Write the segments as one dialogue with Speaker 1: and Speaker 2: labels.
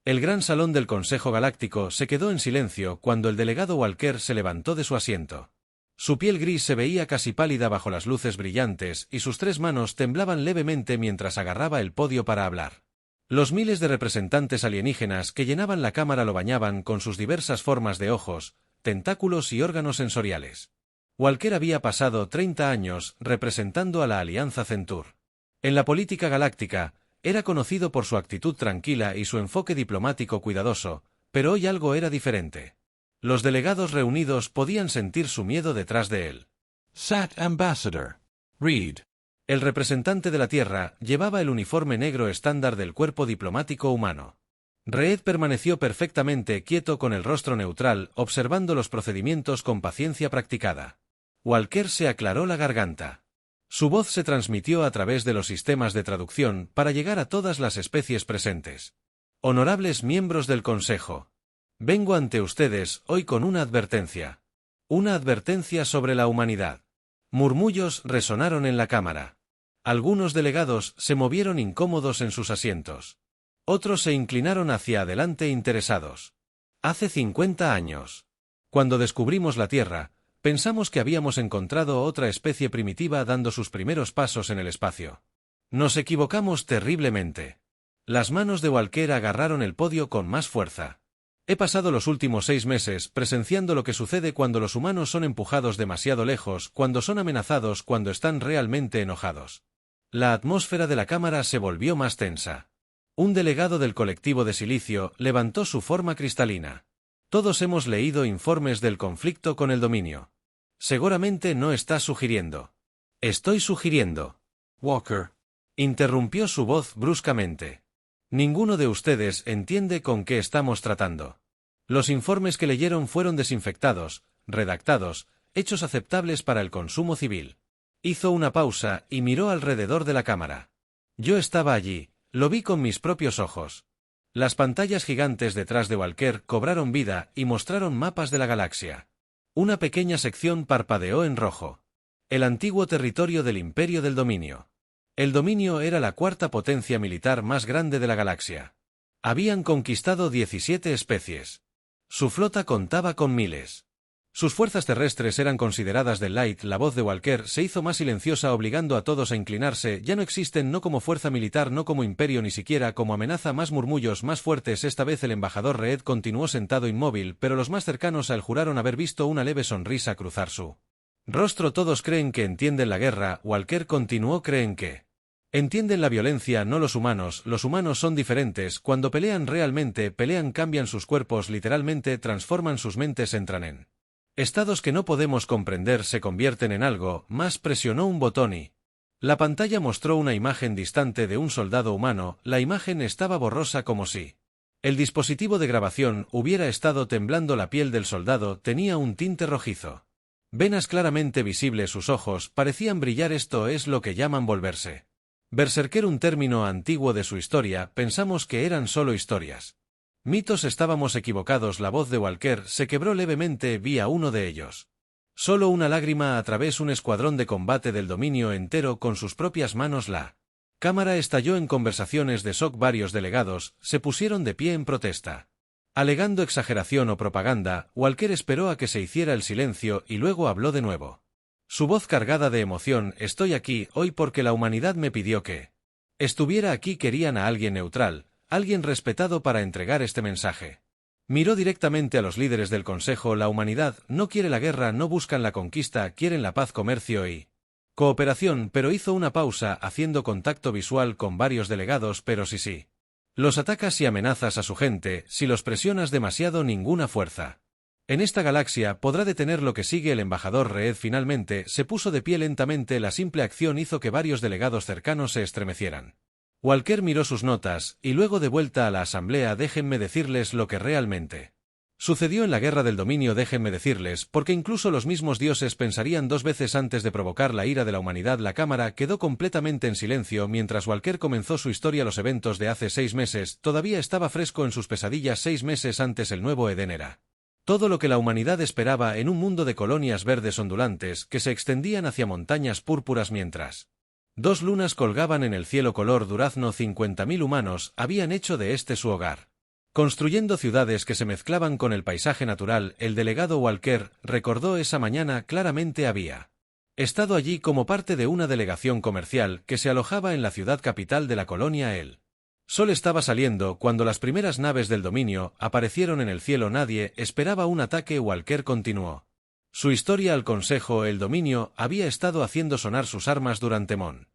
Speaker 1: El gran salón del Consejo Galáctico se quedó en silencio cuando el delegado Walker se levantó de su asiento. Su piel gris se veía casi pálida bajo las luces brillantes y sus 3 manos temblaban levemente mientras agarraba el podio para hablar. Los miles de representantes alienígenas que llenaban la cámara lo bañaban con sus diversas formas de ojos, tentáculos y órganos sensoriales. Walker había pasado 30 años representando a la Alianza Centur. En la política galáctica, era conocido por su actitud tranquila y su enfoque diplomático cuidadoso, pero hoy algo era diferente. Los delegados reunidos podían sentir su miedo detrás de él.
Speaker 2: Sat Ambassador. Reed.
Speaker 1: El representante de la Tierra llevaba el uniforme negro estándar del cuerpo diplomático humano. Reed permaneció perfectamente quieto con el rostro neutral, observando los procedimientos con paciencia practicada. Walker se aclaró la garganta. Su voz se transmitió a través de los sistemas de traducción para llegar a todas las especies presentes. Honorables miembros del Consejo. Vengo ante ustedes hoy con una advertencia. Una advertencia sobre la humanidad. Murmullos resonaron en la cámara. Algunos delegados se movieron incómodos en sus asientos. Otros se inclinaron hacia adelante interesados. Hace 50 años. Cuando descubrimos la Tierra, pensamos que habíamos encontrado otra especie primitiva dando sus primeros pasos en el espacio. Nos equivocamos terriblemente. Las manos de Walker agarraron el podio con más fuerza. He pasado los últimos 6 meses presenciando lo que sucede cuando los humanos son empujados demasiado lejos, cuando son amenazados, cuando están realmente enojados. La atmósfera de la cámara se volvió más tensa. Un delegado del colectivo de silicio levantó su forma cristalina. Todos hemos leído informes del conflicto con el dominio. Seguramente no está sugiriendo. Estoy sugiriendo.
Speaker 2: Walker.
Speaker 1: Interrumpió su voz bruscamente. Ninguno de ustedes entiende con qué estamos tratando. Los informes que leyeron fueron desinfectados, redactados, hechos aceptables para el consumo civil. Hizo una pausa y miró alrededor de la cámara. Yo estaba allí, lo vi con mis propios ojos. Las pantallas gigantes detrás de Walker cobraron vida y mostraron mapas de la galaxia. Una pequeña sección parpadeó en rojo. El antiguo territorio del Imperio del Dominio. El Dominio era la 4ª potencia militar más grande de la galaxia. Habían conquistado 17 especies. Su flota contaba con miles. Sus fuerzas terrestres eran consideradas del Light. La voz de Walker se hizo más silenciosa, obligando a todos a inclinarse. Ya no existen, no como fuerza militar, no como imperio, ni siquiera como amenaza. Más murmullos más fuertes. Esta vez el embajador Reed continuó sentado inmóvil, pero los más cercanos a él juraron haber visto una leve sonrisa cruzar su rostro. Todos creen que entienden la guerra, Walker continuó, creen que entienden la violencia, no los humanos son diferentes, cuando pelean realmente, pelean, cambian sus cuerpos literalmente, transforman sus mentes, entran en estados que no podemos comprender, se convierten en algo más. Presionó un botón y la pantalla mostró una imagen distante de un soldado humano. La imagen estaba borrosa, como si el dispositivo de grabación hubiera estado temblando. La piel del soldado tenía un tinte rojizo. Venas claramente visibles, sus ojos parecían brillar. Esto es lo que llaman volverse berserker, un término antiguo de su historia. Pensamos que eran solo historias. Mitos, estábamos equivocados. La voz de Walker se quebró levemente. Vi a uno de ellos. Solo una lágrima a través un escuadrón de combate del dominio entero con sus propias manos. La cámara estalló en conversaciones de shock. Varios delegados se pusieron de pie en protesta. Alegando exageración o propaganda, Walker esperó a que se hiciera el silencio y luego habló de nuevo. Su voz cargada de emoción: estoy aquí hoy porque la humanidad me pidió que estuviera aquí. Querían a alguien neutral, alguien respetado para entregar este mensaje. Miró directamente a los líderes del Consejo. La humanidad no quiere la guerra, no buscan la conquista, quieren la paz, comercio y cooperación. Pero hizo una pausa, haciendo contacto visual con varios delegados. Pero sí. Los atacas y amenazas a su gente, si los presionas demasiado, ninguna fuerza en esta galaxia podrá detener lo que sigue. El embajador Reed finalmente se puso de pie lentamente. La simple acción hizo que varios delegados cercanos se estremecieran. Walker miró sus notas, y luego de vuelta a la asamblea: déjenme decirles lo que realmente sucedió en la guerra del dominio. Déjenme decirles, porque incluso los mismos dioses pensarían 2 veces antes de provocar la ira de la humanidad. La cámara quedó completamente en silencio mientras Walker comenzó su historia. Los eventos de hace 6 meses todavía estaba fresco en sus pesadillas. 6 meses antes el nuevo Edén era todo lo que la humanidad esperaba, en un mundo de colonias verdes ondulantes que se extendían hacia montañas púrpuras mientras 2 lunas colgaban en el cielo color durazno. 50.000 humanos habían hecho de este su hogar. Construyendo ciudades que se mezclaban con el paisaje natural, el delegado Walker recordó esa mañana claramente había estado allí como parte de una delegación comercial que se alojaba en la ciudad capital de la colonia El. Sol estaba saliendo cuando las primeras naves del dominio aparecieron en el cielo. Nadie esperaba un ataque. Walker continuó su historia al consejo. El dominio había estado haciendo sonar sus armas durante Mon.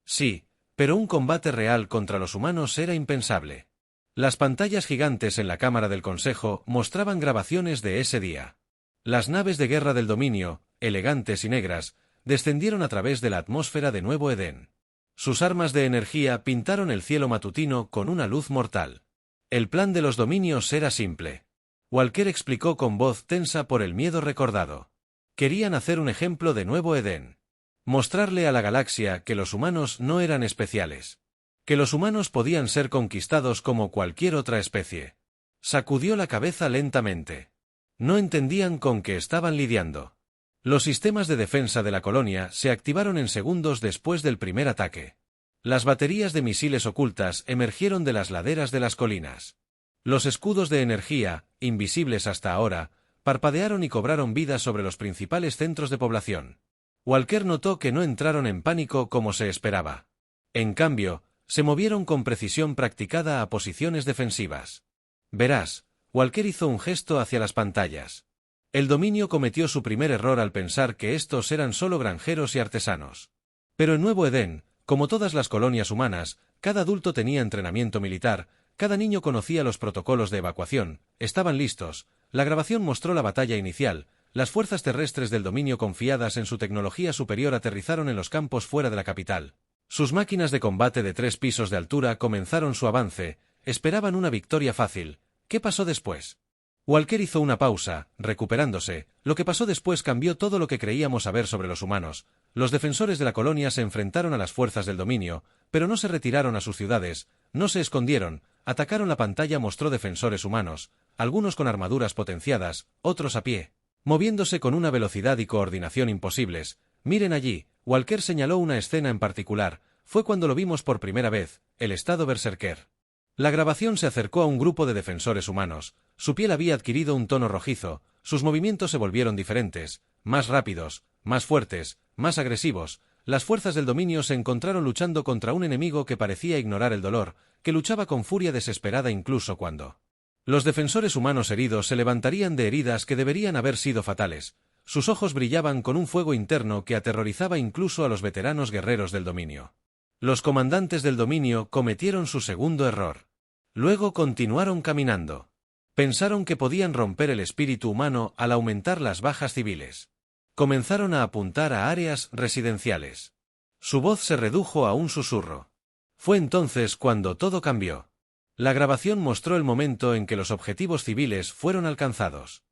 Speaker 1: Sí, pero un combate real contra los humanos era impensable. Las pantallas gigantes en la cámara del consejo mostraban grabaciones de ese día. Las naves de guerra del dominio, elegantes y negras, descendieron a través de la atmósfera de Nuevo Edén. Sus armas de energía pintaron el cielo matutino con una luz mortal. El plan de los dominios era simple. Walker explicó con voz tensa por el miedo recordado. Querían hacer un ejemplo de Nuevo Edén. Mostrarle a la galaxia que los humanos no eran especiales. Que los humanos podían ser conquistados como cualquier otra especie. Sacudió la cabeza lentamente. No entendían con qué estaban lidiando. Los sistemas de defensa de la colonia se activaron en segundos después del primer ataque. Las baterías de misiles ocultas emergieron de las laderas de las colinas. Los escudos de energía, invisibles hasta ahora, parpadearon y cobraron vida sobre los principales centros de población. Walker notó que no entraron en pánico como se esperaba. En cambio, se movieron con precisión practicada a posiciones defensivas. Verás, Walker hizo un gesto hacia las pantallas. El dominio cometió su primer error al pensar que estos eran solo granjeros y artesanos. Pero en Nuevo Edén, como todas las colonias humanas, cada adulto tenía entrenamiento militar, cada niño conocía los protocolos de evacuación, estaban listos. La grabación mostró la batalla inicial. Las fuerzas terrestres del dominio, confiadas en su tecnología superior, aterrizaron en los campos fuera de la capital. Sus máquinas de combate de 3 pisos de altura comenzaron su avance. Esperaban una victoria fácil. ¿Qué pasó después? Walker hizo una pausa, recuperándose. Lo que pasó después cambió todo lo que creíamos saber sobre los humanos. Los defensores de la colonia se enfrentaron a las fuerzas del dominio, pero no se retiraron a sus ciudades, no se escondieron, atacaron. La pantalla mostró defensores humanos, algunos con armaduras potenciadas, otros a pie, moviéndose con una velocidad y coordinación imposibles. Miren allí, Walker señaló una escena en particular. Fue cuando lo vimos por primera vez, el estado berserker. La grabación se acercó a un grupo de defensores humanos. Su piel había adquirido un tono rojizo, sus movimientos se volvieron diferentes, más rápidos, más fuertes, más agresivos. Las fuerzas del dominio se encontraron luchando contra un enemigo que parecía ignorar el dolor, que luchaba con furia desesperada incluso cuando los defensores humanos heridos se levantarían de heridas que deberían haber sido fatales. Sus ojos brillaban con un fuego interno que aterrorizaba incluso a los veteranos guerreros del dominio. Los comandantes del dominio cometieron su segundo error. Luego continuaron caminando. Pensaron que podían romper el espíritu humano al aumentar las bajas civiles. Comenzaron a apuntar a áreas residenciales. Su voz se redujo a un susurro. Fue entonces cuando todo cambió. La grabación mostró el momento en que los objetivos civiles fueron alcanzados.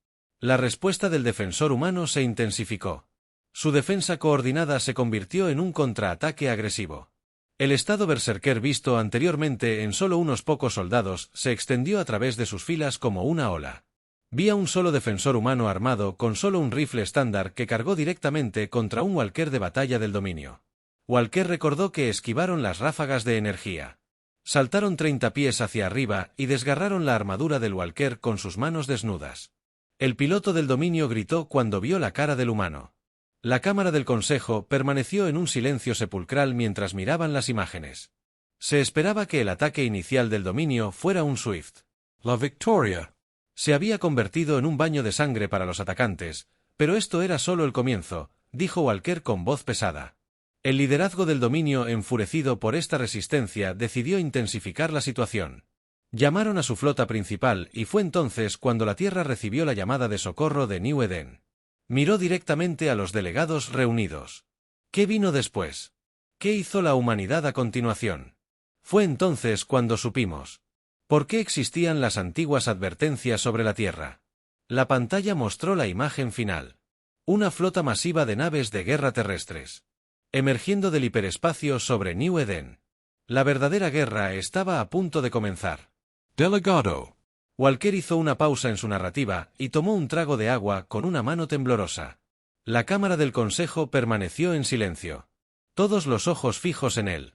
Speaker 1: La respuesta del defensor humano se intensificó. Su defensa coordinada se convirtió en un contraataque agresivo. El estado berserker visto anteriormente en solo unos pocos soldados se extendió a través de sus filas como una ola. Vi a un solo defensor humano armado con solo un rifle estándar que cargó directamente contra un Walker de batalla del dominio. Walker recordó que esquivaron las ráfagas de energía. Saltaron 30 pies hacia arriba y desgarraron la armadura del Walker con sus manos desnudas. El piloto del dominio gritó cuando vio la cara del humano. La cámara del consejo permaneció en un silencio sepulcral mientras miraban las imágenes. Se esperaba que el ataque inicial del dominio fuera un Swift.
Speaker 2: La victoria
Speaker 1: Se había convertido en un baño de sangre para los atacantes, pero esto era solo el comienzo, dijo Walker con voz pesada. El liderazgo del dominio, enfurecido por esta resistencia, decidió intensificar la situación. Llamaron a su flota principal y fue entonces cuando la Tierra recibió la llamada de socorro de New Eden. Miró directamente a los delegados reunidos. ¿Qué vino después? ¿Qué hizo la humanidad a continuación? Fue entonces cuando supimos. ¿Por qué existían las antiguas advertencias sobre la Tierra? La pantalla mostró la imagen final. Una flota masiva de naves de guerra terrestres. Emergiendo del hiperespacio sobre New Eden. La verdadera guerra estaba a punto de comenzar.
Speaker 2: Delegado.
Speaker 1: Walker hizo una pausa en su narrativa y tomó un trago de agua con una mano temblorosa. La cámara del consejo permaneció en silencio. Todos los ojos fijos en él.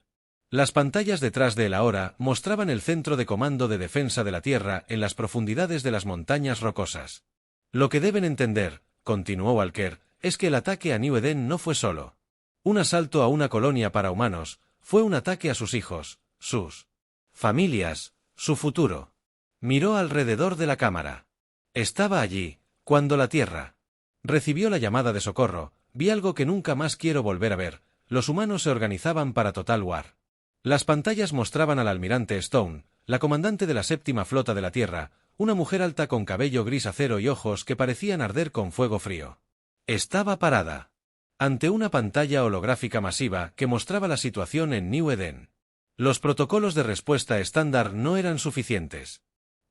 Speaker 1: Las pantallas detrás de él ahora mostraban el centro de comando de defensa de la Tierra en las profundidades de las montañas rocosas. Lo que deben entender, continuó Walker, es que el ataque a New Eden no fue solo un asalto a una colonia para humanos, fue un ataque a sus hijos, sus familias, su futuro. Miró alrededor de la cámara. Estaba allí, cuando la Tierra recibió la llamada de socorro, vi algo que nunca más quiero volver a ver, los humanos se organizaban para Total War. Las pantallas mostraban al almirante Stone, la comandante de la séptima flota de la Tierra, una mujer alta con cabello gris acero y ojos que parecían arder con fuego frío. Estaba parada ante una pantalla holográfica masiva que mostraba la situación en New Eden. Los protocolos de respuesta estándar no eran suficientes.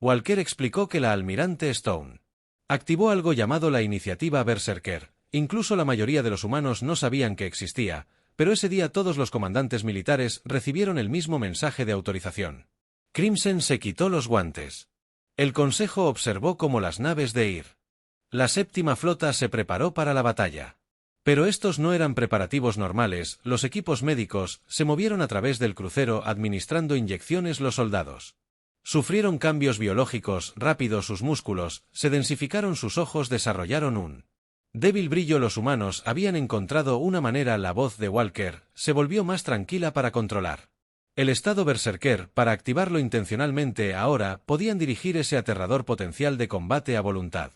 Speaker 1: Walker explicó que la almirante Stone activó algo llamado la iniciativa Berserker. Incluso la mayoría de los humanos no sabían que existía, pero ese día todos los comandantes militares recibieron el mismo mensaje de autorización. Crimson se quitó los guantes. El consejo observó cómo las naves de Ir. La séptima flota se preparó para la batalla. Pero estos no eran preparativos normales, los equipos médicos se movieron a través del crucero administrando inyecciones los soldados. Sufrieron cambios biológicos, rápidos sus músculos, se densificaron sus ojos, desarrollaron un débil brillo. Los humanos habían encontrado una manera. La voz de Walker se volvió más tranquila para controlar el estado berserker, para activarlo intencionalmente. Ahora podían dirigir ese aterrador potencial de combate a voluntad.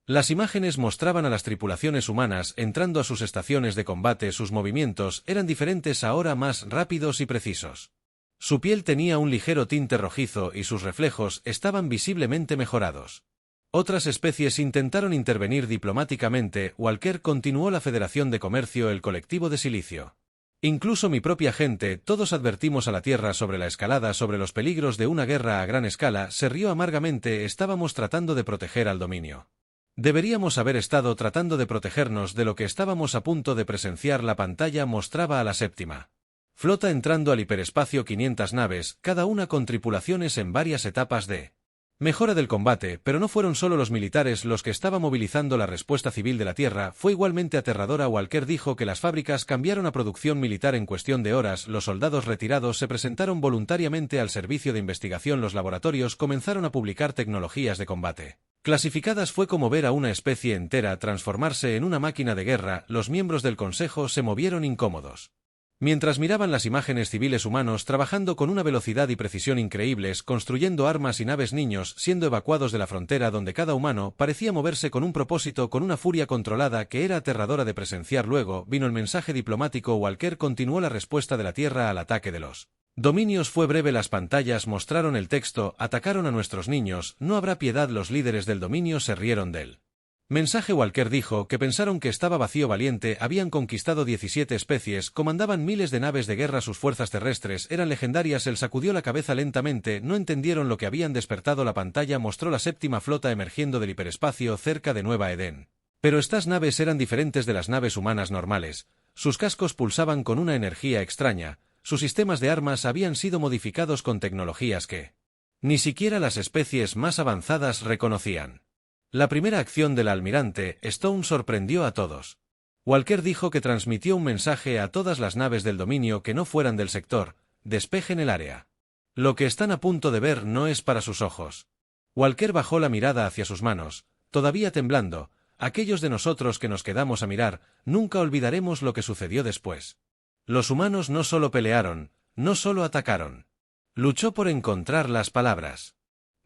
Speaker 1: Las imágenes mostraban a las tripulaciones humanas entrando a sus estaciones de combate. Sus movimientos eran diferentes, ahora más rápidos y precisos. Su piel tenía un ligero tinte rojizo y sus reflejos estaban visiblemente mejorados. Otras especies intentaron intervenir diplomáticamente. Walker continuó: la Federación de Comercio, el colectivo de Silicio. Incluso mi propia gente, todos advertimos a la Tierra sobre la escalada, sobre los peligros de una guerra a gran escala. Se rió amargamente. Estábamos tratando de proteger al dominio. Deberíamos haber estado tratando de protegernos de lo que estábamos a punto de presenciar. La pantalla mostraba a la séptima flota entrando al hiperespacio, 500 naves, cada una con tripulaciones en varias etapas de mejora del combate, pero no fueron solo los militares los que estaban movilizando. La respuesta civil de la Tierra fue igualmente aterradora. Walker dijo que las fábricas cambiaron a producción militar en cuestión de horas. Los soldados retirados se presentaron voluntariamente al servicio de investigación. Los laboratorios comenzaron a publicar tecnologías de combate clasificadas. Fue como ver a una especie entera transformarse en una máquina de guerra. Los miembros del consejo se movieron incómodos mientras miraban las imágenes. Civiles humanos trabajando con una velocidad y precisión increíbles, construyendo armas y naves. Niños siendo evacuados de la frontera, donde cada humano parecía moverse con un propósito, con una furia controlada que era aterradora de presenciar. Luego vino el mensaje diplomático. Walker continuó: la respuesta de la Tierra al ataque de los dominios fue breve. Las pantallas mostraron el texto: atacaron a nuestros niños, no habrá piedad. Los líderes del dominio se rieron del mensaje. Walker dijo que pensaron que estaba vacío. Valiente, habían conquistado 17 especies, comandaban miles de naves de guerra, sus fuerzas terrestres eran legendarias. Él sacudió la cabeza lentamente, no entendieron lo que habían despertado. La pantalla mostró la séptima flota emergiendo del hiperespacio cerca de Nueva Eden. Pero estas naves eran diferentes de las naves humanas normales, sus cascos pulsaban con una energía extraña, sus sistemas de armas habían sido modificados con tecnologías que ni siquiera las especies más avanzadas reconocían. La primera acción del almirante Stone sorprendió a todos. Walker dijo que transmitió un mensaje a todas las naves del dominio que no fueran del sector: despejen el área. Lo que están a punto de ver no es para sus ojos. Walker bajó la mirada hacia sus manos, todavía temblando. Aquellos de nosotros que nos quedamos a mirar, nunca olvidaremos lo que sucedió después. Los humanos no solo pelearon, no solo atacaron. Luchó por encontrar las palabras.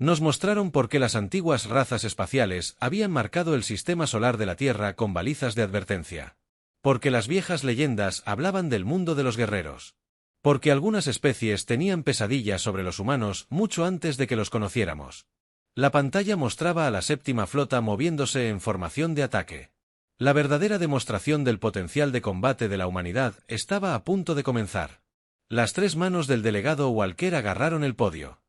Speaker 1: Nos mostraron por qué las antiguas razas espaciales habían marcado el sistema solar de la Tierra con balizas de advertencia. Porque las viejas leyendas hablaban del mundo de los guerreros. Porque algunas especies tenían pesadillas sobre los humanos mucho antes de que los conociéramos. La pantalla mostraba a la séptima flota moviéndose en formación de ataque. La verdadera demostración del potencial de combate de la humanidad estaba a punto de comenzar. Las tres manos del delegado Walker agarraron el podio.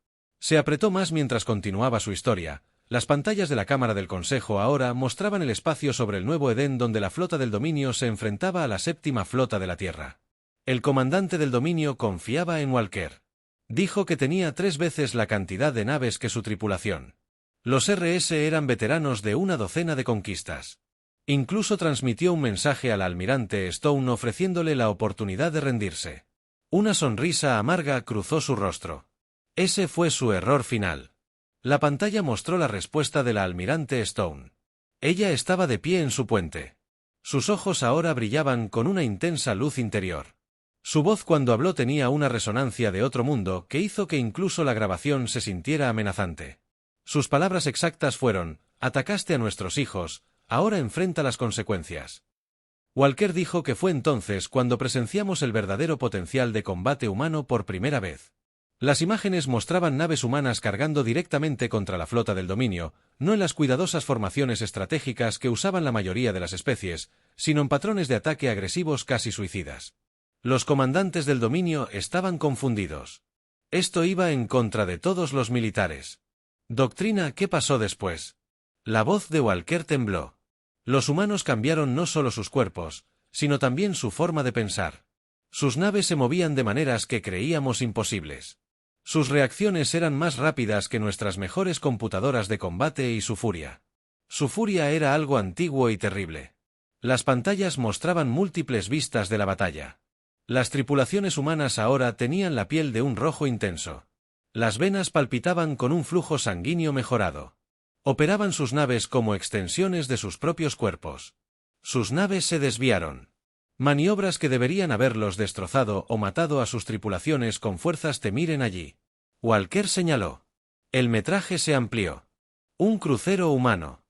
Speaker 1: Se apretó más mientras continuaba su historia. Las pantallas de la Cámara del Consejo ahora mostraban el espacio sobre el Nuevo Edén, donde la flota del dominio se enfrentaba a la séptima flota de la Tierra. El comandante del dominio confiaba en Walker. Dijo que tenía 3 veces la cantidad de naves que su tripulación. Los RS eran veteranos de una docena de conquistas. Incluso transmitió un mensaje al almirante Stone ofreciéndole la oportunidad de rendirse. Una sonrisa amarga cruzó su rostro. Ese fue su error final. La pantalla mostró la respuesta de la almirante Stone. Ella estaba de pie en su puente. Sus ojos ahora brillaban con una intensa luz interior. Su voz cuando habló tenía una resonancia de otro mundo que hizo que incluso la grabación se sintiera amenazante. Sus palabras exactas fueron: «Atacaste a nuestros hijos, ahora enfrenta las consecuencias». Walker dijo que fue entonces cuando presenciamos el verdadero potencial de combate humano por primera vez. Las imágenes mostraban naves humanas cargando directamente contra la flota del dominio, no en las cuidadosas formaciones estratégicas que usaban la mayoría de las especies, sino en patrones de ataque agresivos casi suicidas. Los comandantes del dominio estaban confundidos. Esto iba en contra de todos los militares. Doctrina, ¿qué pasó después? La voz de Walker tembló. Los humanos cambiaron no solo sus cuerpos, sino también su forma de pensar. Sus naves se movían de maneras que creíamos imposibles. Sus reacciones eran más rápidas que nuestras mejores computadoras de combate y su furia. Su furia era algo antiguo y terrible. Las pantallas mostraban múltiples vistas de la batalla. Las tripulaciones humanas ahora tenían la piel de un rojo intenso. Las venas palpitaban con un flujo sanguíneo mejorado. Operaban sus naves como extensiones de sus propios cuerpos. Sus naves se desviaron. Maniobras que deberían haberlos destrozado o matado a sus tripulaciones con fuerzas te miren allí. Walker señaló. El metraje se amplió. Un crucero humano.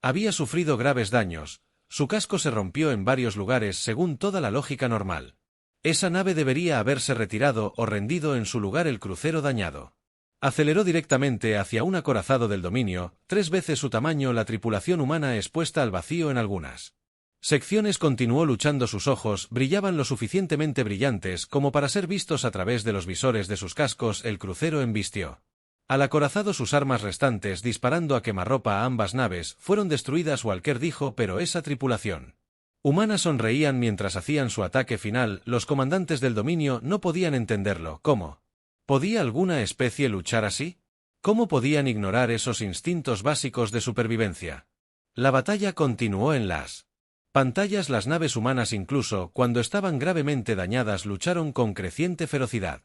Speaker 1: Había sufrido graves daños, su casco se rompió en varios lugares según toda la lógica normal. Esa nave debería haberse retirado o rendido en su lugar el crucero dañado. Aceleró directamente hacia un acorazado del dominio, 3 veces su tamaño, la tripulación humana expuesta al vacío en algunas secciones. Continuó luchando, sus ojos brillaban lo suficientemente brillantes como para ser vistos a través de los visores de sus cascos. El crucero embistió al acorazado, sus armas restantes disparando a quemarropa a ambas naves fueron destruidas. Walker dijo, pero esa tripulación humana sonreían mientras hacían su ataque final. Los comandantes del dominio no podían entenderlo. ¿Cómo podía alguna especie luchar así? ¿Cómo podían ignorar esos instintos básicos de supervivencia? La batalla continuó en las pantallas. Las naves humanas, incluso cuando estaban gravemente dañadas, lucharon con creciente ferocidad.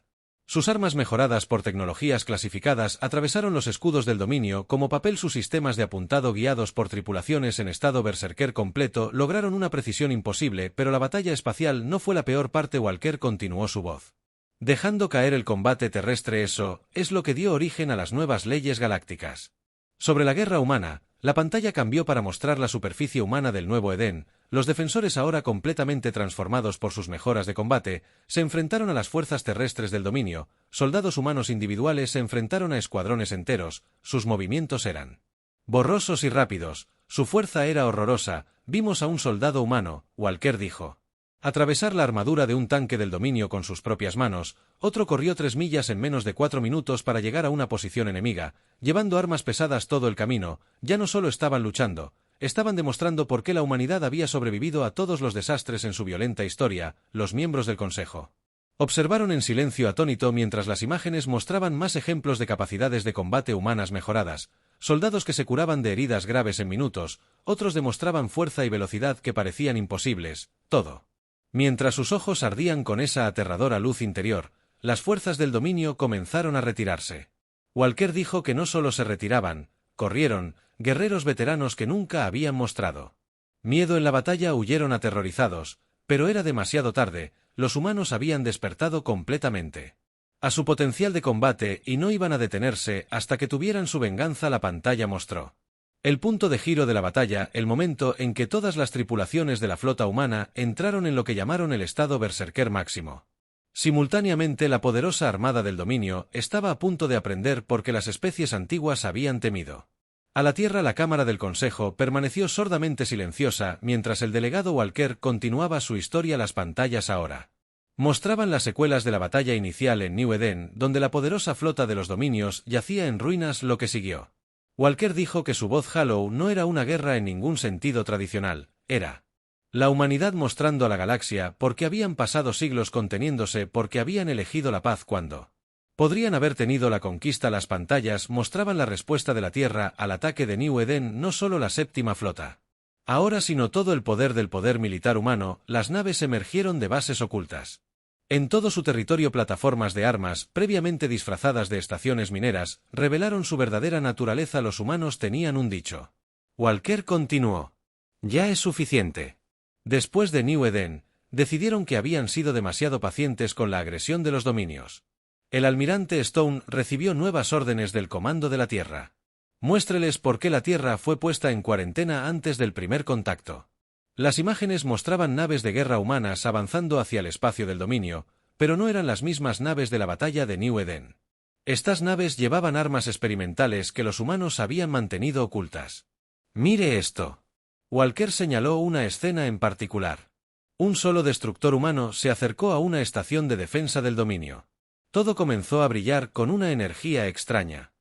Speaker 1: Sus armas, mejoradas por tecnologías clasificadas, atravesaron los escudos del dominio como papel. Sus sistemas de apuntado, guiados por tripulaciones en estado berserker completo, lograron una precisión imposible, pero la batalla espacial no fue la peor parte. Walker continuó su voz, dejando caer el combate terrestre. Eso es lo que dio origen a las nuevas leyes galácticas. Sobre la guerra humana, la pantalla cambió para mostrar la superficie humana del nuevo Edén. Los defensores, ahora completamente transformados por sus mejoras de combate, se enfrentaron a las fuerzas terrestres del dominio. Soldados humanos individuales se enfrentaron a escuadrones enteros. Sus movimientos eran borrosos y rápidos, su fuerza era horrorosa. Vimos a un soldado humano, Walker dijo, atravesar la armadura de un tanque del dominio con sus propias manos. Otro corrió 3 millas en menos de 4 minutos para llegar a una posición enemiga, llevando armas pesadas todo el camino. Ya no solo estaban luchando, estaban demostrando por qué la humanidad había sobrevivido a todos los desastres en su violenta historia. Los miembros del Consejo observaron en silencio atónito mientras las imágenes mostraban más ejemplos de capacidades de combate humanas mejoradas. Soldados que se curaban de heridas graves en minutos, otros demostraban fuerza y velocidad que parecían imposibles. Todo mientras sus ojos ardían con esa aterradora luz interior. Las fuerzas del dominio comenzaron a retirarse. Walker dijo que no solo se retiraban, corrieron, guerreros veteranos que nunca habían mostrado miedo en la batalla huyeron aterrorizados, pero era demasiado tarde. Los humanos habían despertado completamente a su potencial de combate y no iban a detenerse hasta que tuvieran su venganza. La pantalla mostró el punto de giro de la batalla, el momento en que todas las tripulaciones de la flota humana entraron en lo que llamaron el estado berserker máximo. Simultáneamente, la poderosa armada del dominio estaba a punto de aprender porque las especies antiguas habían temido a la Tierra. La Cámara del Consejo permaneció sordamente silenciosa mientras el delegado Walker continuaba su historia. Las pantallas ahora mostraban las secuelas de la batalla inicial en New Eden, donde la poderosa flota de los dominios yacía en ruinas. Lo que siguió. Walker dijo que su voz hollow no era una guerra en ningún sentido tradicional, era la humanidad mostrando a la galaxia porque habían pasado siglos conteniéndose, porque habían elegido la paz cuando podrían haber tenido la conquista. Las pantallas mostraban la respuesta de la Tierra al ataque de New Eden, no solo la séptima flota ahora, sino todo el poder del poder militar humano. Las naves emergieron de bases ocultas. En todo su territorio plataformas de armas, previamente disfrazadas de estaciones mineras, revelaron su verdadera naturaleza. Los humanos tenían un dicho. Walker continuó. Ya es suficiente. Después de New Eden, decidieron que habían sido demasiado pacientes con la agresión de los dominios. El almirante Stone recibió nuevas órdenes del Comando de la Tierra. Muéstreles por qué la Tierra fue puesta en cuarentena antes del primer contacto. Las imágenes mostraban naves de guerra humanas avanzando hacia el espacio del dominio, pero no eran las mismas naves de la batalla de New Eden. Estas naves llevaban armas experimentales que los humanos habían mantenido ocultas. «Mire esto». Walker señaló una escena en particular. Un solo destructor humano se acercó a una estación de defensa del dominio. Todo comenzó a brillar con una energía extraña.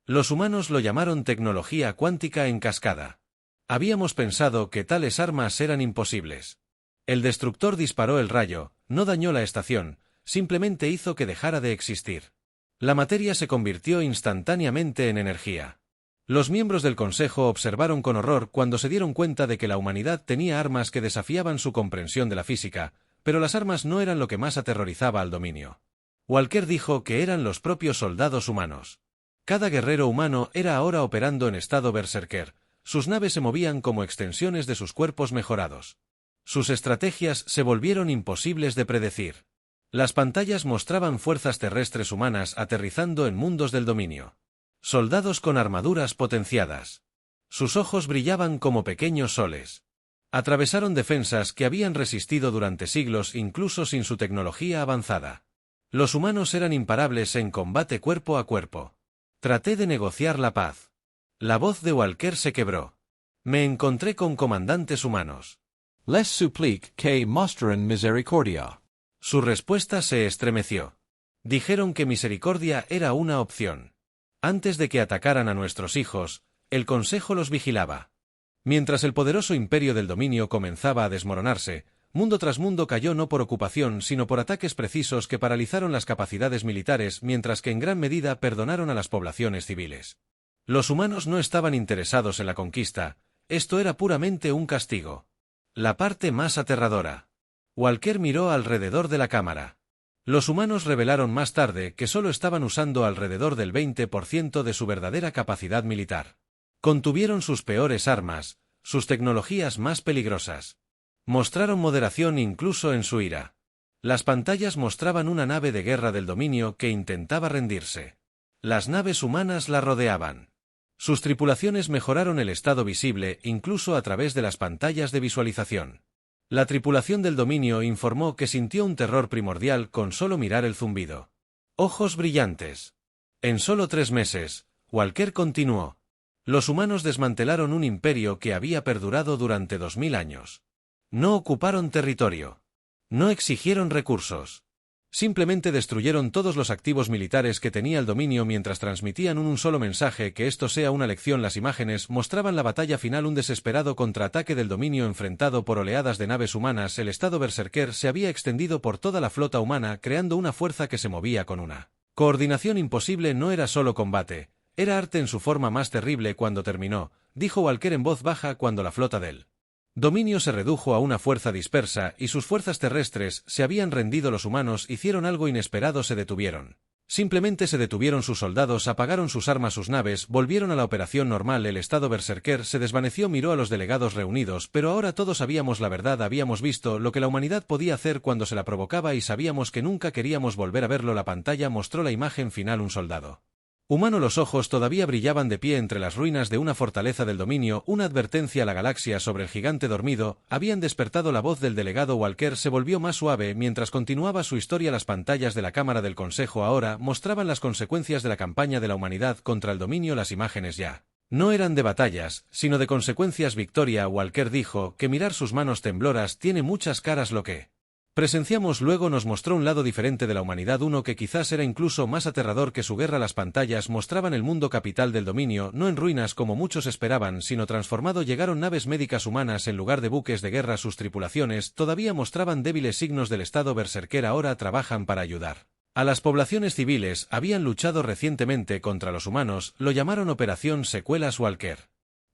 Speaker 1: Los humanos lo llamaron tecnología cuántica en cascada. Habíamos pensado que tales armas eran imposibles. El destructor disparó el rayo, no dañó la estación, simplemente hizo que dejara de existir. La materia se convirtió instantáneamente en energía. Los miembros del Consejo observaron con horror cuando se dieron cuenta de que la humanidad tenía armas que desafiaban su comprensión de la física, pero las armas no eran lo que más aterrorizaba al dominio. Walker dijo que eran los propios soldados humanos. Cada guerrero humano era ahora operando en estado berserker. Sus naves se movían como extensiones de sus cuerpos mejorados. Sus estrategias se volvieron imposibles de predecir. Las pantallas mostraban fuerzas terrestres humanas aterrizando en mundos del dominio. Soldados con armaduras potenciadas. Sus ojos brillaban como pequeños soles. Atravesaron defensas que habían resistido durante siglos incluso sin su tecnología avanzada. Los humanos eran imparables en combate cuerpo a cuerpo. Traté de negociar la paz. La voz de Walker se quebró. Me encontré con comandantes humanos.
Speaker 2: Les supplique que mostren misericordia.
Speaker 1: Su respuesta se estremeció. Dijeron que misericordia era una opción. Antes de que atacaran a nuestros hijos, el Consejo los vigilaba. Mientras el poderoso imperio del dominio comenzaba a desmoronarse, mundo tras mundo cayó no por ocupación sino por ataques precisos que paralizaron las capacidades militares mientras que en gran medida perdonaron a las poblaciones civiles. Los humanos no estaban interesados en la conquista, esto era puramente un castigo. La parte más aterradora. Walker miró alrededor de la cámara. Los humanos revelaron más tarde que solo estaban usando alrededor del 20% de su verdadera capacidad militar. Contuvieron sus peores armas, sus tecnologías más peligrosas. Mostraron moderación incluso en su ira. Las pantallas mostraban una nave de guerra del dominio que intentaba rendirse. Las naves humanas la rodeaban. Sus tripulaciones mejoraron el estado visible incluso a través de las pantallas de visualización. La tripulación del dominio informó que sintió un terror primordial con solo mirar el zumbido. Ojos brillantes. En solo 3 meses, Walker continuó. Los humanos desmantelaron un imperio que había perdurado durante 2000 años. No ocuparon territorio. No exigieron recursos. Simplemente destruyeron todos los activos militares que tenía el dominio mientras transmitían un solo mensaje: que esto sea una lección. Las imágenes mostraban la batalla final, un desesperado contraataque del dominio enfrentado por oleadas de naves humanas. El estado berserker se había extendido por toda la flota humana, creando una fuerza que se movía con una coordinación imposible. No era solo combate, era arte en su forma más terrible. Cuando terminó, dijo Walker en voz baja, cuando la flota del dominio se redujo a una fuerza dispersa y sus fuerzas terrestres se habían rendido, los humanos hicieron algo inesperado: se detuvieron. Simplemente se detuvieron. Sus soldados apagaron sus armas, sus naves volvieron a la operación normal. El estado berserker se desvaneció. Miró a los delegados reunidos. Pero ahora todos sabíamos la verdad. Habíamos visto lo que la humanidad podía hacer cuando se la provocaba y sabíamos que nunca queríamos volver a verlo. La pantalla mostró la imagen final: un soldado humano. Los ojos todavía brillaban de pie entre las ruinas de una fortaleza del dominio. Una advertencia a la galaxia sobre el gigante dormido. Habían despertado. La voz del delegado Walker se volvió más suave mientras continuaba su historia. Las pantallas de la Cámara del Consejo ahora mostraban las consecuencias de la campaña de la humanidad contra el dominio. Las imágenes ya no eran de batallas, sino de consecuencias. Victoria. Walker dijo que mirar sus manos tembloras tiene muchas caras. Lo que presenciamos luego nos mostró un lado diferente de la humanidad, uno que quizás era incluso más aterrador que su guerra. Las pantallas mostraban el mundo capital del dominio, no en ruinas como muchos esperaban, sino transformado. Llegaron naves médicas humanas en lugar de buques de guerra. Sus tripulaciones todavía mostraban débiles signos del estado berserker. Ahora trabajan para ayudar a las poblaciones civiles. Habían luchado recientemente contra los humanos. Lo llamaron Operación Secuelas Walker.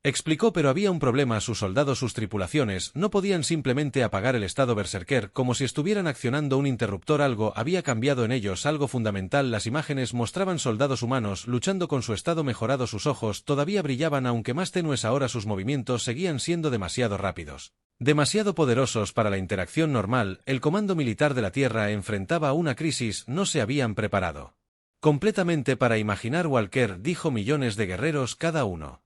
Speaker 1: Explicó, pero había un problema: sus soldados, sus tripulaciones, no podían simplemente apagar el estado berserker como si estuvieran accionando un interruptor. Algo había cambiado en ellos, algo fundamental. Las imágenes mostraban soldados humanos luchando con su estado mejorado. Sus ojos todavía brillaban, aunque más tenues ahora. Sus movimientos seguían siendo demasiado rápidos, demasiado poderosos para la interacción normal. El comando militar de la Tierra enfrentaba a una crisis. No se habían preparado completamente para imaginar. Walker dijo: millones de guerreros, cada uno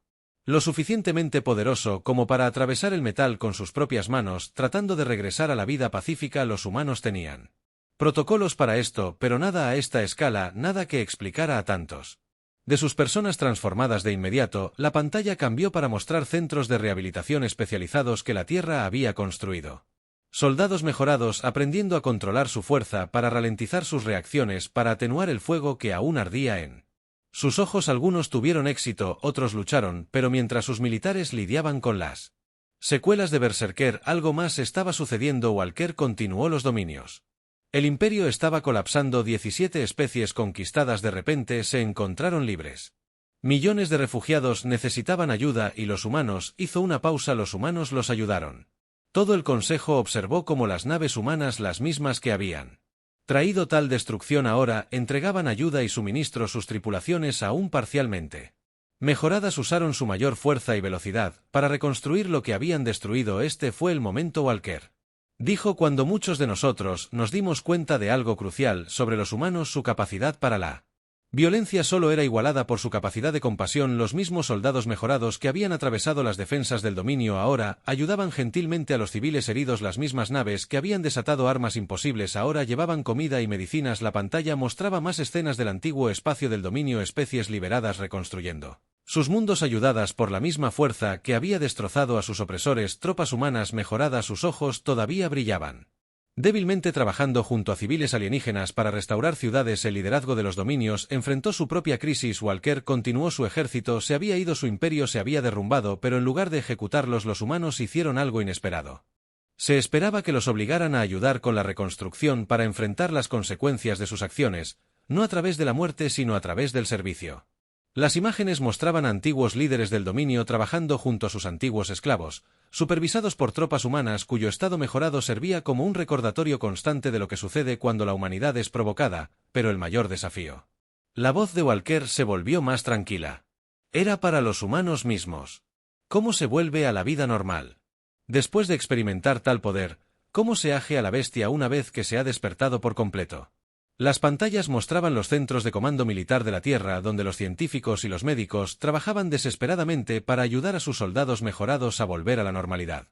Speaker 1: lo suficientemente poderoso como para atravesar el metal con sus propias manos, tratando de regresar a la vida pacífica. Los humanos tenían protocolos para esto, pero nada a esta escala, nada que explicara a tantos de sus personas transformadas. De inmediato, la pantalla cambió para mostrar centros de rehabilitación especializados que la Tierra había construido. Soldados mejorados aprendiendo a controlar su fuerza para ralentizar sus reacciones, para atenuar el fuego que aún ardía en sus ojos. Algunos tuvieron éxito, otros lucharon, pero mientras sus militares lidiaban con las secuelas de Berserker, algo más estaba sucediendo. Walker continuó: los dominios. El imperio estaba colapsando. 17 especies conquistadas de repente se encontraron libres. Millones de refugiados necesitaban ayuda y los humanos. Hizo una pausa. Los humanos los ayudaron. Todo el consejo observó cómo las naves humanas, las mismas que habían traído tal destrucción, ahora entregaban ayuda y suministros. Sus tripulaciones, aún parcialmente mejoradas, usaron su mayor fuerza y velocidad para reconstruir lo que habían destruido. Este fue el momento, Walker dijo, cuando muchos de nosotros nos dimos cuenta de algo crucial sobre los humanos: su capacidad para la violencia solo era igualada por su capacidad de compasión. Los mismos soldados mejorados que habían atravesado las defensas del dominio ahora ayudaban gentilmente a los civiles heridos. Las mismas naves que habían desatado armas imposibles ahora llevaban comida y medicinas. La pantalla mostraba más escenas del antiguo espacio del dominio: especies liberadas reconstruyendo sus mundos, ayudadas por la misma fuerza que había destrozado a sus opresores. Tropas humanas mejoradas, sus ojos todavía brillaban débilmente, trabajando junto a civiles alienígenas para restaurar ciudades. El liderazgo de los dominios enfrentó su propia crisis. Walker continuó: su ejército se había ido, su imperio se había derrumbado, pero en lugar de ejecutarlos, los humanos hicieron algo inesperado. Se esperaba que los obligaran a ayudar con la reconstrucción para enfrentar las consecuencias de sus acciones, no a través de la muerte, sino a través del servicio. Las imágenes mostraban a antiguos líderes del dominio trabajando junto a sus antiguos esclavos, supervisados por tropas humanas cuyo estado mejorado servía como un recordatorio constante de lo que sucede cuando la humanidad es provocada. Pero el mayor desafío. La voz de Walker se volvió más tranquila. Era para los humanos mismos. ¿Cómo se vuelve a la vida normal? Después de experimentar tal poder, ¿cómo se age a la bestia una vez que se ha despertado por completo? Las pantallas mostraban los centros de comando militar de la Tierra, donde los científicos y los médicos trabajaban desesperadamente para ayudar a sus soldados mejorados a volver a la normalidad.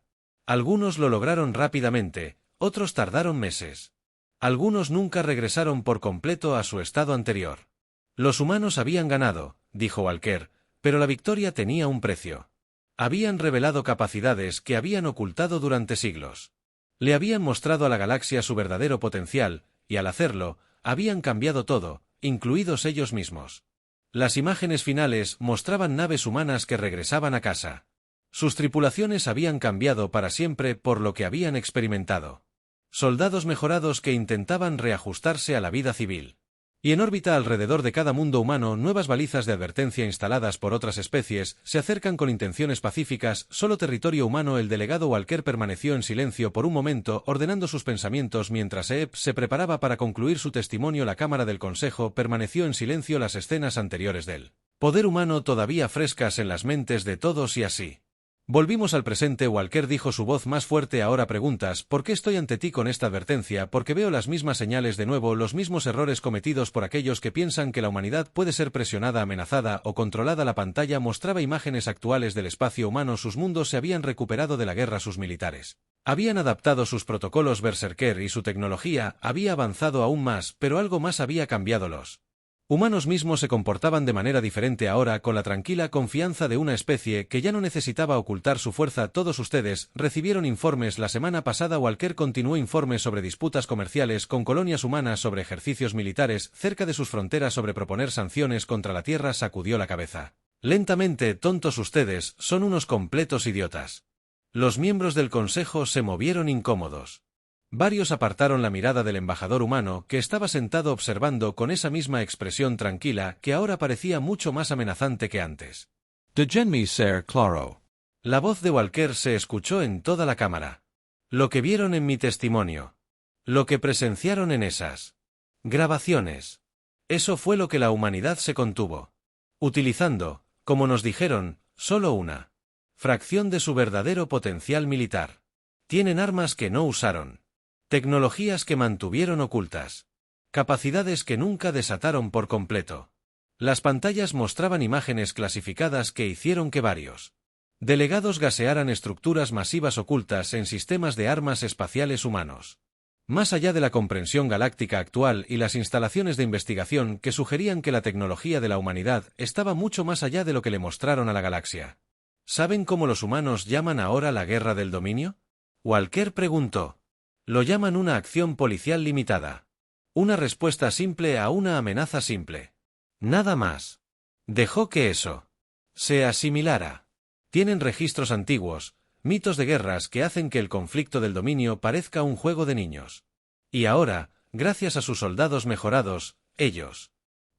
Speaker 1: Algunos lo lograron rápidamente, otros tardaron meses. Algunos nunca regresaron por completo a su estado anterior. Los humanos habían ganado, dijo Walker, pero la victoria tenía un precio. Habían revelado capacidades que habían ocultado durante siglos. Le habían mostrado a la galaxia su verdadero potencial, y al hacerlo, habían cambiado todo, incluidos ellos mismos. Las imágenes finales mostraban naves humanas que regresaban a casa. Sus tripulaciones habían cambiado para siempre por lo que habían experimentado. Soldados mejorados que intentaban reajustarse a la vida civil. Y en órbita alrededor de cada mundo humano, nuevas balizas de advertencia instaladas por otras especies se acercan con intenciones pacíficas. Solo territorio humano. El delegado Walker permaneció en silencio por un momento, ordenando sus pensamientos mientras Eep se preparaba para concluir su testimonio. La Cámara del Consejo permaneció en silencio, las escenas anteriores del poder humano todavía frescas en las mentes de todos. Y así volvimos al presente. Walker dijo, su voz más fuerte. Ahora preguntas, ¿por qué estoy ante ti con esta advertencia? Porque veo las mismas señales de nuevo, los mismos errores cometidos por aquellos que piensan que la humanidad puede ser presionada, amenazada o controlada. La pantalla mostraba imágenes actuales del espacio humano. Sus mundos se habían recuperado de la guerra, sus militares habían adaptado sus protocolos Berserker y su tecnología había avanzado aún más, pero algo más había cambiado. Los humanos mismos se comportaban de manera diferente ahora, con la tranquila confianza de una especie que ya no necesitaba ocultar su fuerza. Todos ustedes recibieron informes la semana pasada. Walker continuó, informes sobre disputas comerciales con colonias humanas, sobre ejercicios militares cerca de sus fronteras, sobre proponer sanciones contra la Tierra. Sacudió la cabeza lentamente. Tontos ustedes, son unos completos idiotas. Los miembros del Consejo se movieron incómodos. Varios apartaron la mirada del embajador humano, que estaba sentado observando con esa misma expresión tranquila que ahora parecía mucho más amenazante que antes.
Speaker 2: Déjenme ser claro.
Speaker 1: La voz de Walker se escuchó en toda la cámara. Lo que vieron en mi testimonio. Lo que presenciaron en esas grabaciones. Eso fue lo que la humanidad se contuvo. Utilizando, como nos dijeron, solo una fracción de su verdadero potencial militar. Tienen armas que no usaron. Tecnologías que mantuvieron ocultas. Capacidades que nunca desataron por completo. Las pantallas mostraban imágenes clasificadas que hicieron que varios delegados gasearan estructuras masivas ocultas en sistemas de armas espaciales humanos. Más allá de la comprensión galáctica actual y las instalaciones de investigación que sugerían que la tecnología de la humanidad estaba mucho más allá de lo que le mostraron a la galaxia. ¿Saben cómo los humanos llaman ahora la guerra del dominio? Walker preguntó. Lo llaman una acción policial limitada. Una respuesta simple a una amenaza simple. Nada más. Dejó que eso se asimilara. Tienen registros antiguos, mitos de guerras que hacen que el conflicto del dominio parezca un juego de niños. Y ahora, gracias a sus soldados mejorados, ellos.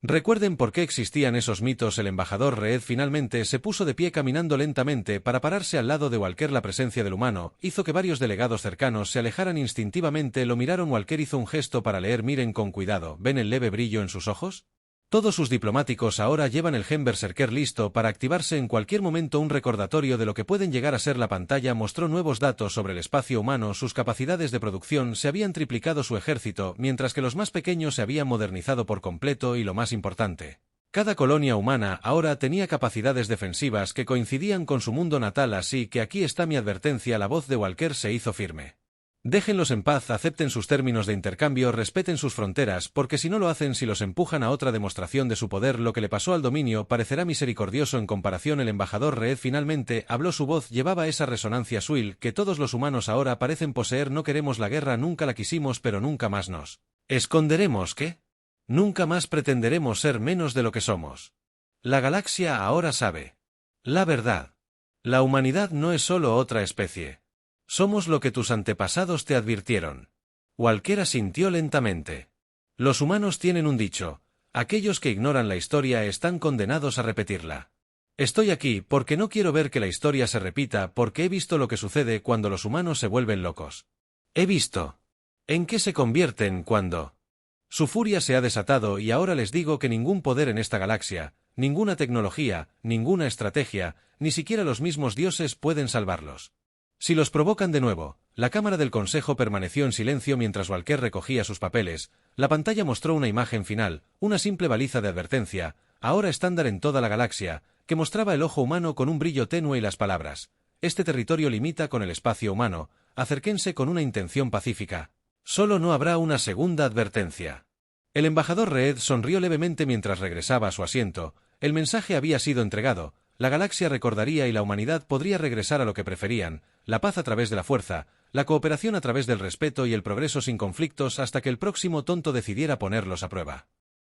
Speaker 1: Recuerden por qué existían esos mitos. El embajador Reed finalmente se puso de pie caminando lentamente para pararse al lado de Walker. La presencia del humano hizo que varios delegados cercanos se alejaran instintivamente. Lo miraron. Walker hizo un gesto para leer. Miren con cuidado. ¿Ven el leve brillo en sus ojos? Todos sus diplomáticos ahora llevan el gen Berserker listo para activarse en cualquier momento. Un recordatorio de lo que pueden llegar a ser. La pantalla mostró nuevos datos sobre el espacio humano. Sus capacidades de producción se habían triplicado, su ejército, mientras que los más pequeños se habían modernizado por completo y, lo más importante, cada colonia humana ahora tenía capacidades defensivas que coincidían con su mundo natal. Así que aquí está mi advertencia. La voz de Walker se hizo firme. Déjenlos en paz, acepten sus términos de intercambio, respeten sus fronteras, porque si no lo hacen, si los empujan a otra demostración de su poder, lo que le pasó al dominio parecerá misericordioso en comparación. El embajador Reed finalmente habló. Su voz llevaba esa resonancia sutil que todos los humanos ahora parecen poseer. No queremos la guerra, nunca la quisimos, pero nunca más nos esconderemos. ¿Qué? Nunca más pretenderemos ser menos de lo que somos. La galaxia ahora sabe la verdad. La humanidad no es solo otra especie. Somos lo que tus antepasados te advirtieron. Walker asintió lentamente. Los humanos tienen un dicho: aquellos que ignoran la historia están condenados a repetirla. Estoy aquí porque no quiero ver que la historia se repita, porque he visto lo que sucede cuando los humanos se vuelven locos. He visto en qué se convierten cuando su furia se ha desatado, y ahora les digo que ningún poder en esta galaxia, ninguna tecnología, ninguna estrategia, ni siquiera los mismos dioses pueden salvarlos. Si los provocan de nuevo. La cámara del consejo permaneció en silencio mientras Walker recogía sus papeles. La pantalla mostró una imagen final, una simple baliza de advertencia, ahora estándar en toda la galaxia, que mostraba el ojo humano con un brillo tenue y las palabras: este territorio limita con el espacio humano, acérquense con una intención pacífica. Solo no habrá una segunda advertencia. El embajador Reed sonrió levemente mientras regresaba a su asiento. El mensaje había sido entregado. La galaxia recordaría y la humanidad podría regresar a lo que preferían: la paz a través de la fuerza, la cooperación a través del respeto y el progreso sin conflictos, hasta que el próximo tonto decidiera ponerlos a prueba.